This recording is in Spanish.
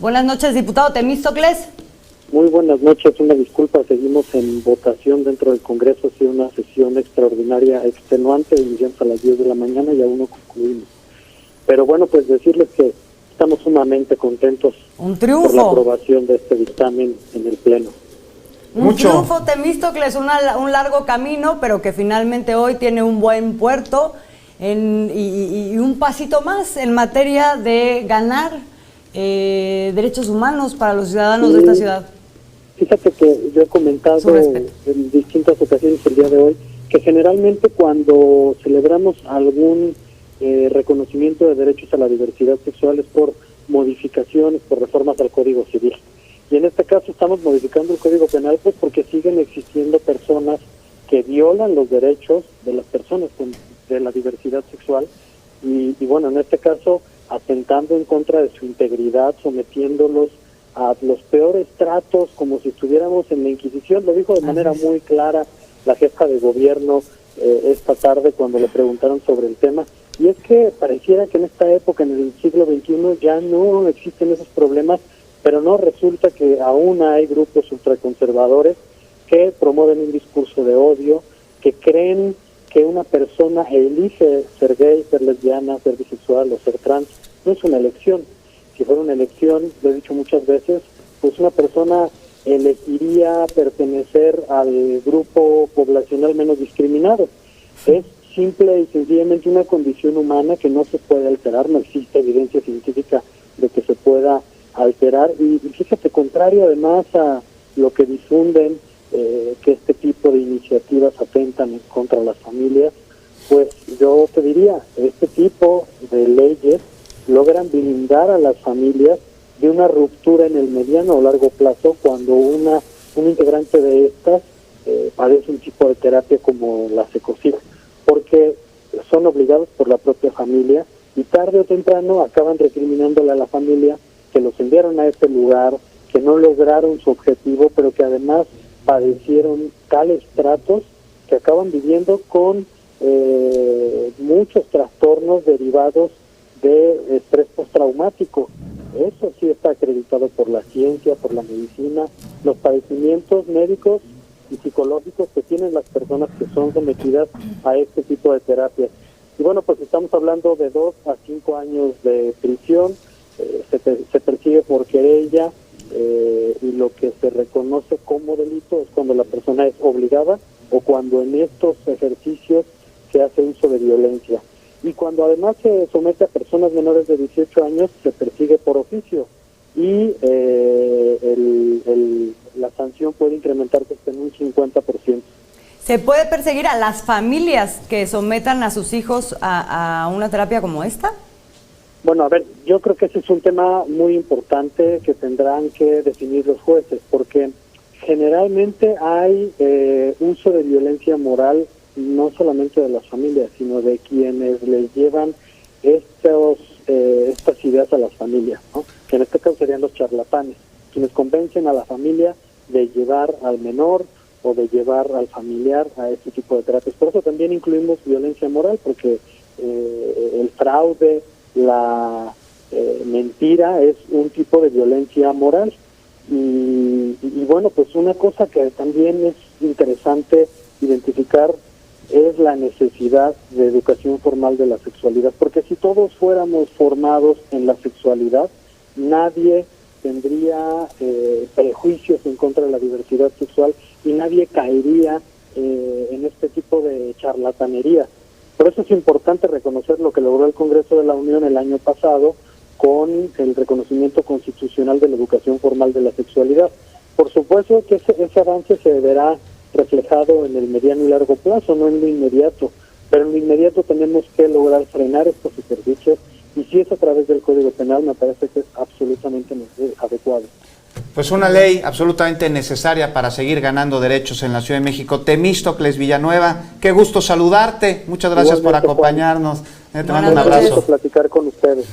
Buenas noches, diputado Temístocles. Muy buenas noches, una disculpa, seguimos en votación dentro del Congreso, ha sido una sesión extraordinaria, extenuante, iniciamos a las 10 de la mañana y aún no concluimos. Pero bueno, pues decirles que estamos sumamente contentos Un triunfo. por la aprobación de este dictamen en el Pleno. Un triunfo, Temístocles, un largo camino, pero que finalmente hoy tiene un buen puerto y un pasito más en materia de ganar derechos humanos para los ciudadanos de esta ciudad. Fíjate que yo he comentado en distintas ocasiones el día de hoy que generalmente cuando celebramos algún reconocimiento de derechos a la diversidad sexual es por modificaciones, por reformas al Código Civil. Y en este caso estamos modificando el Código Penal pues porque siguen existiendo personas que violan los derechos de las personas de la diversidad sexual y bueno, en este caso atentando en contra de su integridad, sometiéndolos a los peores tratos como si estuviéramos en la Inquisición. Lo dijo de manera muy clara la jefa de gobierno esta tarde cuando le preguntaron sobre el tema. Y es que pareciera que en esta época, en el siglo XXI, ya no existen esos problemas, pero no, resulta que aún hay grupos ultraconservadores que promueven un discurso de odio, que creen que una persona elige ser gay, ser lesbiana, ser bisexual o ser trans. No es una elección. Si fuera una elección, lo he dicho muchas veces, pues una persona elegiría pertenecer al grupo poblacional menos discriminado. Es simple y sencillamente una condición humana que no se puede alterar, no existe evidencia científica de que se pueda alterar. Y fíjate, contrario además a lo que difunden, que este tipo de iniciativas atentan contra las familias, pues yo te diría, este tipo de leyes logran blindar a las familias de una ruptura en el mediano o largo plazo cuando un integrante de estas padece un tipo de terapia como la Secocid, porque son obligados por la propia familia y tarde o temprano acaban recriminándole a la familia que los enviaron a este lugar, que no lograron su objetivo, pero que además padecieron tales tratos que acaban viviendo con muchos trastornos derivados de estrés postraumático. Eso sí está acreditado por la ciencia, por la medicina, los padecimientos médicos y psicológicos que tienen las personas que son sometidas a este tipo de terapias. Y bueno, pues estamos hablando de 2 a 5 años de prisión, se persigue por querella, y lo que se reconoce como delito es cuando la persona es obligada o cuando en estos ejercicios se hace uso de violencia. Y cuando además se somete a personas menores de 18 años, se persigue por oficio. Y la sanción puede incrementarse hasta en un 50%. ¿Se puede perseguir a las familias que sometan a sus hijos a una terapia como esta? Bueno, a ver, yo creo que ese es un tema muy importante que tendrán que definir los jueces, porque generalmente hay uso de violencia moral no solamente de las familias, sino de quienes les llevan estas ideas a las familias, ¿no? Que en este caso serían los charlatanes, quienes convencen a la familia de llevar al menor o de llevar al familiar a este tipo de terapias. Por eso también incluimos violencia moral, porque el fraude, la mentira es un tipo de violencia moral. Y bueno, pues una cosa que también es interesante identificar es la necesidad de educación formal de la sexualidad, porque si todos fuéramos formados en la sexualidad, nadie tendría prejuicios en contra de la diversidad sexual y nadie caería en este tipo de charlatanería. Por eso es importante reconocer lo que logró el Congreso de la Unión el año pasado con el reconocimiento constitucional de la educación formal de la sexualidad. Por supuesto que ese avance se verá reflejado en el mediano y largo plazo, no en lo inmediato, pero en lo inmediato tenemos que lograr frenar estos ejercicios y si es a través del Código Penal me parece que es absolutamente adecuado. Pues una ley absolutamente necesaria para seguir ganando derechos en la Ciudad de México. Temístocles Villanueva, qué gusto saludarte, muchas gracias por acompañarnos. Te mando un abrazo. Platicar con ustedes.